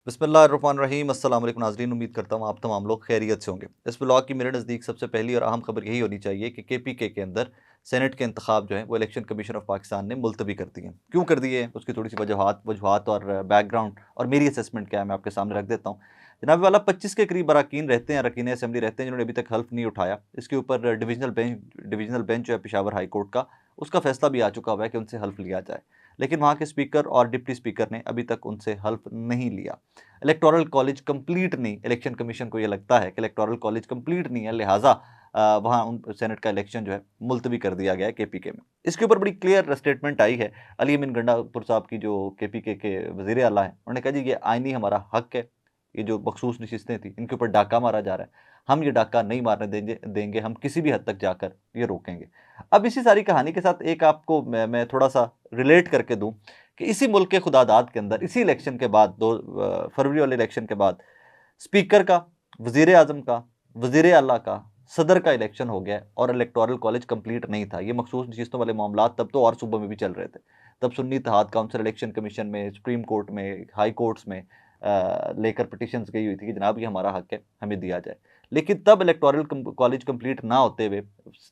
बिस्मिल्लाहिर्रहमानिर्रहीम अस्सलाम वालेकुम नाज़रीन, उम्मीद करता हूँ आप तमाम लोग खैरियत से होंगे। इस ब्लॉग की मेरे नज़दीक सबसे पहली और अहम खबर यही होनी चाहिए कि केपीके के अंदर सेनेट के इंतखाब जो है वो इलेक्शन कमीशन ऑफ पाकिस्तान ने मुलतवी कर दिए हैं। क्यों कर दिए हैं उसकी थोड़ी सी वजूहात वजूहात और बैकग्राउंड और मेरी असेसमेंट क्या है मैं आपके सामने रख देता हूँ। जनाब वाला 25 के करीब अरकान रहते हैं, अरकान असम्बली रहते हैं जिन्होंने अभी तक हल्फ नहीं उठाया। इसके ऊपर डिवीजनल बेंच जो है पेशावर हाई कोर्ट का, उसका फैसला भी आ चुका हुआ है कि उनसे हल्फ लिया जाए, लेकिन वहाँ के स्पीकर और डिप्टी स्पीकर ने अभी तक उनसे हल्फ नहीं लिया। इलेक्टोरल कॉलेज कंप्लीट नहीं, इलेक्शन कमीशन को ये लगता है कि इलेक्टोरल कॉलेज कंप्लीट नहीं है, लिहाजा वहाँ उन सेनेट का इलेक्शन जो है मुलतवी कर दिया गया है केपीके में। इसके ऊपर बड़ी क्लियर स्टेटमेंट आई है अली अमीन गंडापुर साहब की, जो केपीके के वजीर आला हैं। उन्होंने कहा जी ये आईनी हमारा हक है, ये जो मखसूस नशिस्तें थी इनके ऊपर डाका मारा जा रहा है, हम ये डाका नहीं मारने देंगे, हम किसी भी हद तक जाकर ये रोकेंगे। अब इसी सारी कहानी के साथ एक आपको मैं थोड़ा सा रिलेट करके दूं कि इसी मुल्क के खुदादाद के अंदर इसी इलेक्शन के बाद, 2 फरवरी वाले इलेक्शन के बाद, स्पीकर का, वजीर आजम का, वजीर आला का, सदर का इलेक्शन हो गया और इलेक्टोरल कॉलेज कंप्लीट नहीं था। ये मखसूस नशिस्तों वाले मामला तब तो और सूबों में भी चल रहे थे। तब सुन्नी इत्तेहाद काउंसिल इलेक्शन कमीशन में, सुप्रीम कोर्ट में, हाई कोर्ट्स में लेकर पटिशन्स गई हुई थी कि जनाब ये हमारा हक है, हमें दिया जाए। लेकिन तब इलेक्टोरल कॉलेज कंप्लीट ना होते हुए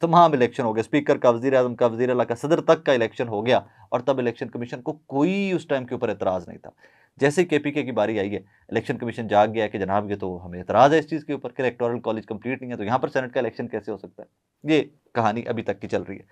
तमाम इलेक्शन हो गए, स्पीकर का, वजीर आजम का, वजीर अला का, सदर तक का इलेक्शन हो गया और तब इलेक्शन कमीशन को कोई उस टाइम के ऊपर एतराज़ नहीं था। जैसे ही केपीके की बारी आई है, इलेक्शन कमीशन जाग गया कि जनाब ये तो हमें एतराज़ है इस चीज़ के ऊपर कि इलेक्टोरल कॉलेज कंप्लीट नहीं है, तो यहाँ पर सेनेट का इलेक्शन कैसे हो सकता है। ये कहानी अभी तक की चल रही है,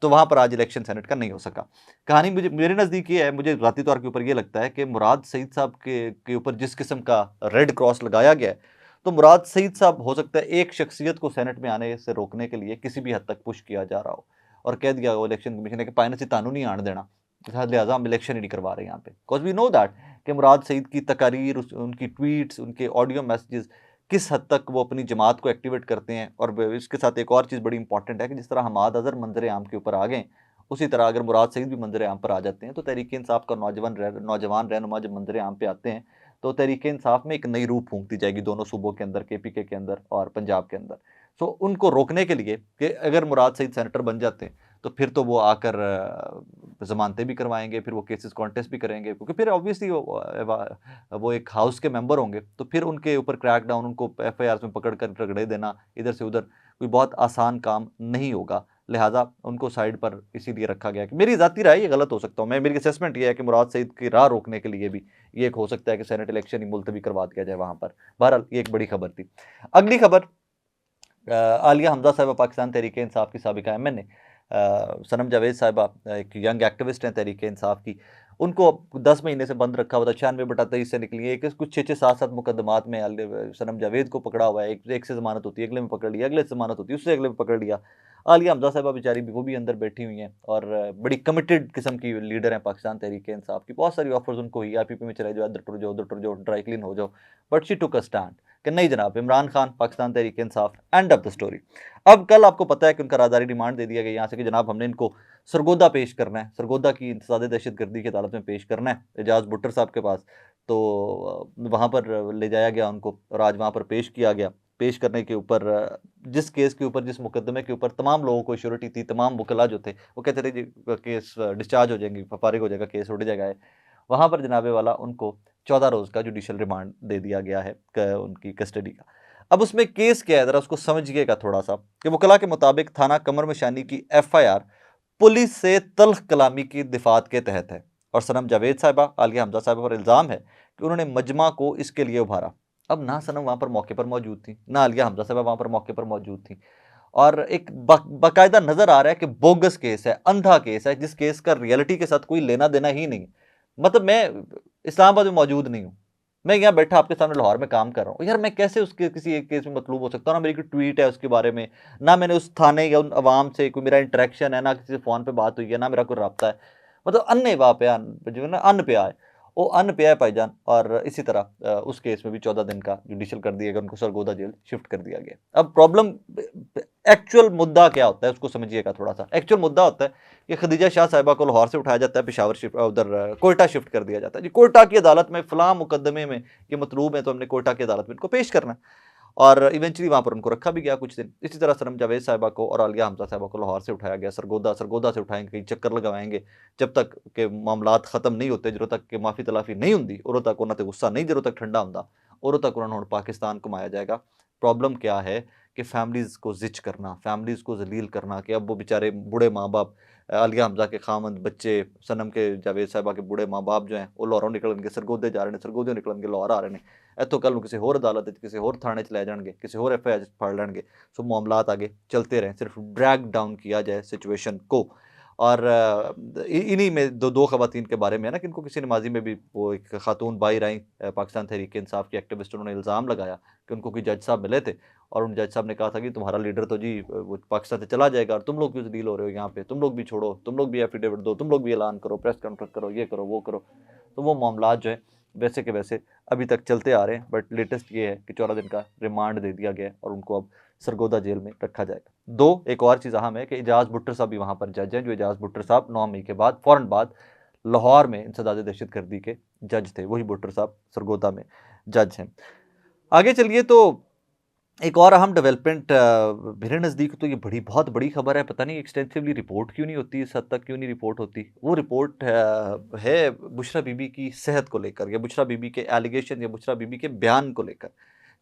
तो वहाँ पर आज इलेक्शन सेनेट का नहीं हो सका। कहानी मुझे मेरे नज़दीक ये है, मुझे ज़ाती तौर के ऊपर ये लगता है कि मुराद सईद साहब के ऊपर जिस किस्म का रेड क्रॉस लगाया गया है, तो मुराद सईद साहब हो सकता है एक शख्सियत को सेनेट में आने से रोकने के लिए किसी भी हद तक पुश किया जा रहा हो और कह दिया हो इलेक्शन कमीशन ने कि पायना से तानू नहीं आने देना, लिहाजा हम इलेक्शन ही नहीं करवा रहे यहाँ पे। बिकॉज वी नो दैट कि मुराद सईद की तकारीर, उनकी ट्वीट्स, उनके ऑडियो मैसेजेस किस हद तक वो अपनी जमात को एक्टिवेट करते हैं। और इसके साथ एक और चीज़ बड़ी इंपॉर्टेंट है कि जिस तरह हमाद अज़हर मंजर आम के ऊपर आ गए, उसी तरह अगर मुराद सईद भी मंजर आम पर आ जाते हैं तो तहरीक इंसाफ का नौजवान रहनुमा जब मंजर आम पे आते हैं तो तहरीक इंसाफ में एक नई रूह फूंक दी जाएगी दोनों सूबों के अंदर, केपीके के अंदर और पंजाब के अंदर। सो उनको रोकने के लिए कि अगर मुराद सईद सेनेटर बन जाते हैं तो फिर तो वो आकर ज़मानतें भी करवाएंगे, फिर वो केसेस कॉन्टेस्ट भी करेंगे, क्योंकि फिर ऑब्वियसली वो एक हाउस के मेंबर होंगे, तो फिर उनके ऊपर क्रैक डाउन, उनको एफआईआर में पकड़ कर रगड़े देना इधर से उधर कोई बहुत आसान काम नहीं होगा। लिहाजा उनको साइड पर इसीलिए रखा गया कि मेरी ज़ाती राय, ये गलत हो सकता हूँ मैं, मेरी असेसमेंट ये है कि मुराद सईद की राह रोकने के लिए भी ये एक हो सकता है कि सेनेट इलेक्शन ही मुलतवी करवा दिया जाए वहाँ पर। बहरहाल ये एक बड़ी खबर थी। अगली खबर, आलिया हमजा साहिबा पाकिस्तान तहरीक इंसाफ की साबिका एमएनए, सनम जावेद साहिबा एक यंग एक्टिविस्ट हैं तहरीक इंसाफ की, उनको 10 महीने से बंद रखा हुआ था, 96/23 से निकली है। एक कुछ 6-6 7-7 मुकदमात में सनम जावेद को पकड़ा हुआ है। एक से ज़मानत होती है, अगले में पकड़ लिया, अगले से ज़मानत होती है, उससे अगले में पकड़ लिया। आलिया हमजा साहिबा बेचारी भी, वो भी अंदर बैठी हुई हैं और बड़ी कमिटेड किस्म की लीडर हैं पाकिस्तान तहरीक इंसाफ की। बहुत सारी ऑफर्स उनको हुई, आईपीपी में चले जाओ, इधर टुर जाओ, उधर टुर जाओ, ड्राई क्लीन हो जाओ, but she took a stand कि नहीं जनाब, Imran Khan, Pakistan Tehreek Insaf, end of the story. अब कल आपको पता है कि उनका राजदारी रिमांड दे दिया गया यहाँ से कि जनाब हमने इनको सरगोदा पेश करना है, सरगोदा की इंतसाद दहशतगर्दी की अदालत में पेश करना है एजाज भुट्टर साहब के पास। तो वहाँ पर ले जाया गया उनको और आज वहाँ पर पेश किया गया। पेश करने के ऊपर जिस केस के ऊपर, जिस मुकदमे के ऊपर तमाम लोगों को श्योरिटी थी, तमाम वकला जो थे वो कहते थे जी केस डिस्चार्ज हो जाएंगे, फारिग हो जाएगा, केस उड़ जाएगा, वहाँ पर जनाबे वाला उनको 14 रोज़ का जुडिशल रिमांड दे दिया गया है उनकी कस्टडी का। अब उसमें केस क्या है, ज़रा उसको समझिएगा थोड़ा सा कि वकला के मुताबिक थाना कमर मशानी की एफआईआर पुलिस से तल्ख कलामी की दिफात के तहत है और सनम जावेद साहिबा, आलिया हमजा साहिबा पर इल्ज़ाम है कि उन्होंने मजमा को इसके लिए उभारा। अब ना सनम वहाँ पर मौके पर मौजूद थी, ना आलिया हमजा साहिबा वहाँ पर मौके पर मौजूद थी, और एक बाकायदा नज़र आ रहा है कि बोगस केस है, अंधा केस है, जिस केस का रियलिटी के साथ कोई लेना देना ही नहीं। मतलब मैं इस्लामाबाद में मौजूद नहीं हूँ, मैं यहाँ बैठा आपके सामने लाहौर में काम कर रहा हूँ, यार मैं कैसे उसके किसी एक केस में मतलूब हो सकता हूँ। ना मेरी कोई ट्वीट है उसके बारे में, ना मैंने उस थाने या उन अवाम से कोई मेरा इंटरेक्शन है, ना किसी से फ़ोन पे बात हुई है, ना मेरा कोई रब्ता है। मतलब अन्य वाह पे जो है ना, अन्न पे आए, वो अन्न पे आए भाईजान। और इसी तरह उस केस में भी 14 दिन का जुडिशल कर दिया गया, उनको सरगोदा जेल शिफ्ट कर दिया गया। अब प्रॉब्लम, एक्चुअल मुद्दा क्या होता है उसको समझिएगा थोड़ा सा। एक्चुअल मुद्दा होता है कि खदीजा शाह साहिबा को लाहौर से उठाया जाता है, पेशावर शिफ्ट, उधर कोयटा शिफ्ट कर दिया जाता है जी। कोयटा की अदालत में फ़लाँ मुकदमे में ये मतलूब है, तो हमने कोयटा की अदालत में इनको पेश करना है। और इवेंचुअली वहाँ पर उनको रखा भी गया कुछ दिन। इसी तरह सनम जावेद साहिबा को और आलिया हमजा साहिबा को लाहौर से उठाया गया, सरगोदा से उठाएंगे, कहीं चक्कर लगवाएंगे, जब तक के मामलात ख़त्म नहीं होते, जदों तक कि माफ़ी तलाफ़ी नहीं होंगी, उदों तक उन्होंने गुस्सा नहीं जदों तक ठंडा होंदा, उदों तक उन्होंने पाकिस्तान घुमाया जाएगा। प्रॉब्लम क्या है कि फैमिलीज़ को ज़िच करना, फैमिलीज़ को जलील करना, कि अब वो बेचारे बूढ़े माँ बाप, आलिया हमजा के खामंद बच्चे, सनम के जावेद साहिबा के बूढ़े माँ बाप जो हैं वो लाहौरों निकलणगे, सरगोदे जा रहे हैं, सरगोदे निकलणगे लाहौर आ रहे हैं, इतों कल किसी होर अदालत किसी होर थाने च लै जाएंगे, किसी होर FIR फड़ लैणगे। सो मामलात आगे चलते रहें, सिर्फ ड्रैग डाउन किया जाए सिचुएशन को। और इन्हीं में दो ख़वातीन के बारे में है ना कि इनको किसी ने माजी में भी, वो एक खातून बाहिर आई, पाकिस्तान तहरीक इंसाफ की एक्टिविस्ट, उन्होंने इल्ज़ाम लगाया कि उनको कोई जज साहब मिले थे और उन जज साहब ने कहा था कि तुम्हारा लीडर तो जी वो पाकिस्तान से चला जाएगा और तुम लोग क्यों डील हो रहे हो यहाँ पे, तुम लोग भी छोड़ो, तुम लोग भी एफिडेविट दो, तुम लोग भी ऐलान करो, प्रेस कॉन्फ्रेंस करो, ये करो वो करो। तो वो मामला जो है वैसे के वैसे अभी तक चलते आ रहे हैं, बट लेटेस्ट ये है कि 14 दिन का रिमांड दे दिया गया है और उनको अब सरगोदा जेल में रखा जाएगा। एक और चीज़ अहम है कि एजाज भुट्टर साहब भी वहाँ पर जज हैं, जो एजाज भुट्टर साहब 9 मई के बाद फ़ौरन बाद लाहौर में इंसदाद दहशतगर्दी के जज थे, वही भुट्टर साहब सरगोदा में जज हैं। आगे चलिए तो एक और अहम डेवलपमेंट मेरे नज़दीक तो ये बहुत बड़ी खबर है, पता नहीं एक्सटेंसिवली रिपोर्ट क्यों नहीं होती, इस हद तक क्यों नहीं रिपोर्ट होती। वो रिपोर्ट है बुशरा बीबी की सेहत को लेकर, या बुशरा बीबी के एलिगेशन या बुशरा बीबी के बयान को लेकर।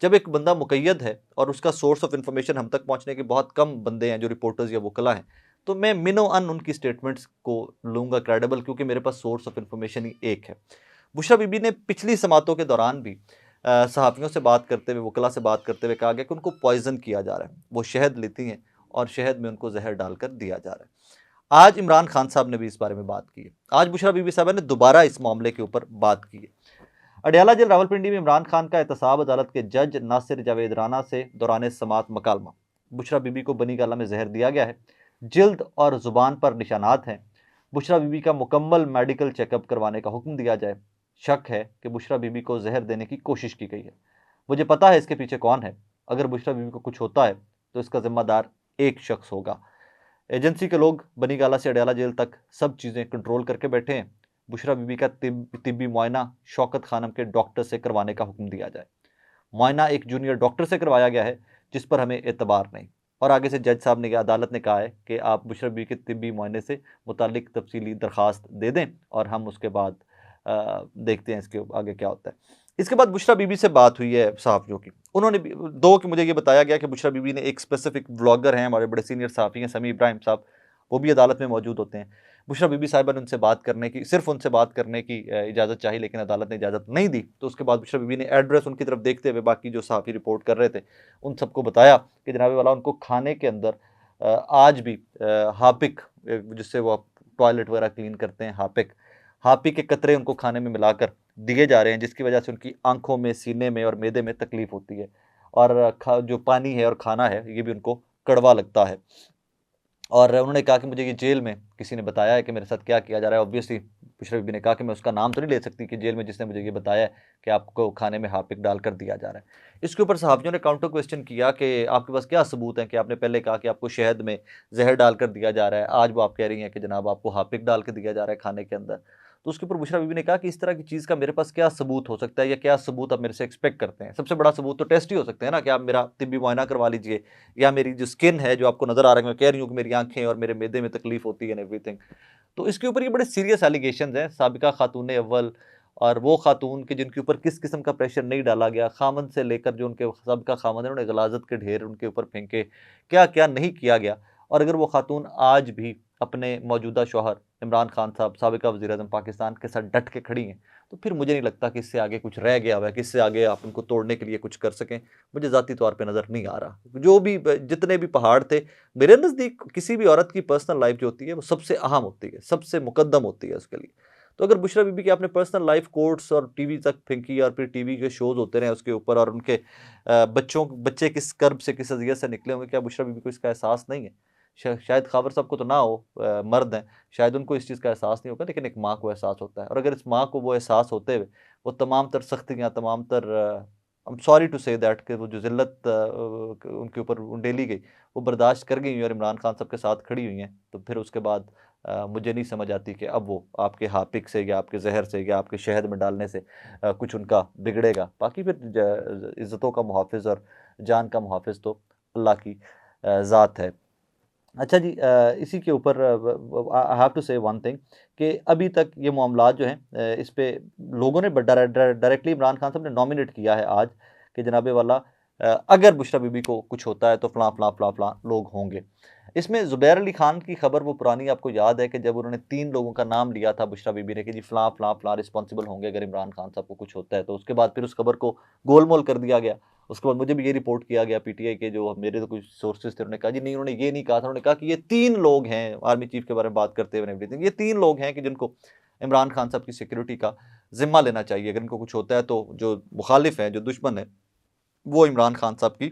जब एक बंदा मुक़य्यद है और उसका सोर्स ऑफ इन्फॉर्मेशन हम तक पहुँचने के बहुत कम बंदे हैं जो रिपोर्टर्स या वकला हैं, तो मैं मिनो अन उनकी स्टेटमेंट्स को लूँगा क्रेडिबल, क्योंकि मेरे पास सोर्स ऑफ इन्फॉर्मेशन ही एक है। बुशरा बीबी ने पिछली समातों के दौरान भी सहाफ़ियों से बात करते हुए, वकला से बात करते हुए कहा गया कि उनको पॉइज़न किया जा रहा है, वो शहद लेती हैं और शहद में उनको जहर डालकर दिया जा रहा है। आज इमरान खान साहब ने भी इस बारे में बात की है, आज बुशरा बीबी साहबा ने दोबारा इस मामले के ऊपर बात की है। अडयाला जेल रावलपिंडी में इमरान खान का एहतसाब अदालत के जज नासिर जावेद राना से दौरान समात मकालमा। बुशरा बीबी को बनी गाला में जहर दिया गया है, जिल्द और ज़ुबान पर निशानात हैं। बुशरा बीबी का मुकम्मल मेडिकल चेकअप करवाने का हुक्म दिया जाए। शक है कि बुशरा बीबी को जहर देने की कोशिश की गई है। मुझे पता है इसके पीछे कौन है। अगर बुशरा बीबी को कुछ होता है तो इसका जिम्मेदार एक शख्स होगा। एजेंसी के लोग बनी गाला से अडयाला जेल तक सब चीज़ें कंट्रोल करके बैठे हैं। बुशरा बीबी का तिब्बी मुआयना शौकत खानम के डॉक्टर से करवाने का हुक्म दिया जाए। मुआयना एक जूनियर डॉक्टर से करवाया गया है जिस पर हमें एतबार नहीं। और आगे से जज साहब ने अदालत ने कहा है कि आप बुशरा बीबी के तिब्बी मुआयने से मुतालिक तफसीली दरख्वास्त दे दें और हम उसके बाद देखते हैं इसके आगे क्या होता है। इसके बाद बुशरा बीबी से बात हुई है सहाफ़ियों की। उन्होंने भी कि मुझे ये बताया गया कि बुशरा बीबी ने एक स्पेसिफिक व्लॉगर हैं, हमारे बड़े सीनियर सहाफ़ी हैं समी इब्राहिम साहब, वो भी अदालत में मौजूद होते हैं। बुशरा बीबी साहिबा ने उनसे बात करने की, सिर्फ उनसे बात करने की इजाज़त चाही, लेकिन अदालत ने इजाज़त नहीं दी। तो उसके बाद बुशरा बीबी ने एड्रेस उनकी तरफ देखते हुए बाकी जो सहाफ़ी रिपोर्ट कर रहे थे उन सबको बताया कि जनाब वाला उनको खाने के अंदर आज भी हापिक, जिससे वो टॉयलेट वगैरह क्लीन करते हैं, हापिक के कतरे उनको खाने में मिलाकर दिए जा रहे हैं, जिसकी वजह से उनकी आंखों में, सीने में और मैदे में तकलीफ़ होती है और जो पानी है और खाना है ये भी उनको कड़वा लगता है। और उन्होंने कहा कि मुझे ये जेल में किसी ने बताया है कि मेरे साथ क्या किया जा रहा है। ऑब्वियसली बुशरा बीबी ने कहा कि मैं उसका नाम तो नहीं ले सकती कि जेल में जिसने मुझे ये बताया है कि आपको खाने में हापिक डालकर दिया जा रहा है। इसके ऊपर सहाफ़ियों ने काउंटर क्वेश्चन किया कि आपके पास क्या सबूत है कि आपने पहले कहा कि आपको शहद में जहर डालकर दिया जा रहा है, आज वो आप कह रही हैं कि जनाब आपको हापिक डाल के दिया जा रहा है खाने के अंदर। तो उसके ऊपर बुशरा बीबी ने कहा कि इस तरह की चीज़ का मेरे पास क्या सबूत हो सकता है, या क्या सबूत आप मेरे से एक्सपेक्ट करते हैं। सबसे बड़ा सबूत तो टेस्ट ही हो सकते हैं ना, कि आप मेरा तिब्बी मुआयना करवा लीजिए, या मेरी जो स्किन है जो आपको नज़र आ रहा है, मैं कह रही हूँ कि मेरी आंखें और मेरे मैदे में तकलीफ होती है एंड एवरीथिंग। तो इसके ऊपर ये बड़े सीरियस एलिगेशंस हैं। साबिका खातून अव्वल और वो खातून के जिनके ऊपर किस किस्म का प्रेशर नहीं डाला गया, खामन से लेकर जो उनके साबिका खामन है, उन्होंने गलाजत के ढेर उनके ऊपर फेंके, क्या क्या नहीं किया गया। और अगर वो खातून आज भी अपने मौजूदा शौहर इमरान खान साहब, साबिका वज़ीर-ए-आज़म पाकिस्तान के साथ डट के खड़ी हैं, तो फिर मुझे नहीं लगता कि इससे आगे कुछ रह गया हुआ है, कि इससे आगे आप उनको तोड़ने के लिए कुछ कर सकें। मुझे ज़ाती तौर पे नज़र नहीं आ रहा। जो भी जितने भी पहाड़ थे, मेरे नज़दीक किसी भी औरत की पर्सनल लाइफ जो होती है वो सबसे अहम होती है, सबसे मुकद्दम होती है उसके लिए। तो अगर बुशरा बीबी की आपने पर्सनल लाइफ कोर्ट्स और टीवी तक फेंकी और फिर टीवी के शोज़ होते रहे उसके ऊपर, और उनके बच्चे किस कर्ब से, किस अज़ियत से निकले होंगे, क्या बुशरा बीबी को इसका एहसास नहीं है? शायद ख़ावर साहब को तो ना हो, मर्द हैं, शायद उनको इस चीज़ का एहसास नहीं होगा, लेकिन एक माँ को एहसास होता है। और अगर इस माँ को वो एहसास होते हुए वो तमाम तर सख्तियाँ, तमाम तर I am sorry to say that, कि वो जो ज़िल्लत उनके ऊपर उंडेली गई, वो बर्दाश्त कर गई हैं और इमरान खान साहब के साथ खड़ी हुई हैं, तो फिर उसके बाद मुझे नहीं समझ आती कि अब वो आपके हापिक से या आपके जहर से या आपके शहद में डालने से कुछ उनका बिगड़ेगा। बाकी फिर इज़्ज़तों का मुहाफ़िज़ और जान का मुहाफ़िज़ तो अल्लाह की ज़ात है। अच्छा जी, इसी के ऊपर आई हैव टू से वन थिंग कि अभी तक ये मामलात जो हैं, इस पे लोगों ने डायरेक्टली इमरान खान साहब ने नॉमिनेट किया है आज कि जनाब वाला, अगर बुशरा बीबी को कुछ होता है तो फ़लाँ फ़लाँ फ़लाँ फ़लाँ लोग होंगे। इसमें ज़ुबैर अली खान की खबर वो पुरानी आपको याद है कि जब उन्होंने 3 लोगों का नाम लिया था बुशरा बीबी ने कि जी फ़लाँ फ़लाँ फ़लाँ रिस्पॉन्सिबल होंगे अगर इमरान खान साहब को कुछ होता है, तो उसके बाद फिर उस खबर को गोल-मोल कर दिया गया। उसके बाद मुझे भी ये रिपोर्ट किया गया पीटीआई के जो मेरे तो कुछ सोर्सेज़ थे, उन्होंने कहा जी नहीं, उन्होंने ये नहीं कहा था, उन्होंने कहा कि ये 3 लोग हैं, आर्मी चीफ के बारे में बात करते हुए एवरीथिंग, ये 3 लोग हैं कि जिनको इमरान खान साहब की सिक्योरिटी का ज़िम्मा लेना चाहिए। अगर इनको कुछ होता है तो जो मुखालिफ हैं, जो दुश्मन हैं, वो इमरान खान साहब की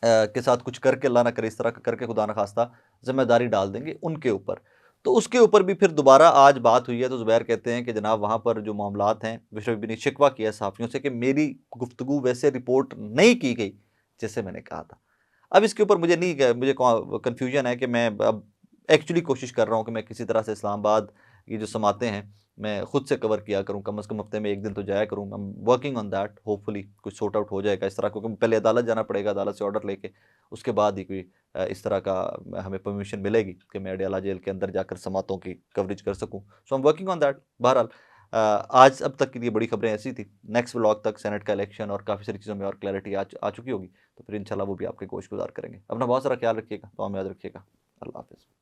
के साथ कुछ करके, अल्लाह ना करे इस तरह का करके, खुदा ना खास्ता ज़िम्मेदारी डाल देंगे उनके ऊपर। तो उसके ऊपर भी फिर दोबारा आज बात हुई है, तो ज़ुबैर कहते हैं कि जनाब वहाँ पर जो मामलात हैं, बुशरा बीबी ने शिकवा किया है सहाफ़ियों से कि मेरी गुफ्तगू वैसे रिपोर्ट नहीं की गई जैसे मैंने कहा था। अब इसके ऊपर मुझे नहीं क मुझे कन्फ्यूज़न है कि मैं अब एक्चुअली कोशिश कर रहा हूँ कि मैं किसी तरह से इस्लामाबाद की जो समातें हैं, मैं खुद से कवर किया करूँ, कम से कम हफ्ते में 1 दिन तो जाया करूँ। आई am working on that, hopefully कुछ सॉर्ट आउट हो जाएगा इस तरह, क्योंकि पहले अदालत जाना पड़ेगा, अदालत से ऑर्डर लेके, उसके बाद ही कोई इस तरह का हमें परमिशन मिलेगी कि मैं अडयाला जेल के अंदर जाकर समातों की कवरेज कर सकूँ। So I am working on that. बहरहाल आज अब तक के लिए बड़ी खबरें ऐसी थी। नेक्स्ट व्लॉग तक सेनेट का इलेक्शन और काफ़ी सारी चीज़ों में और क्लैरिटी आ चुकी होगी, तो फिर इंशाल्लाह वो भी आपके गोश गुज़ार करेंगे। अपना बहुत सारा ख्याल रखिएगा, दुआ में याद रखिएगा। अल्लाह हाफ़िज़।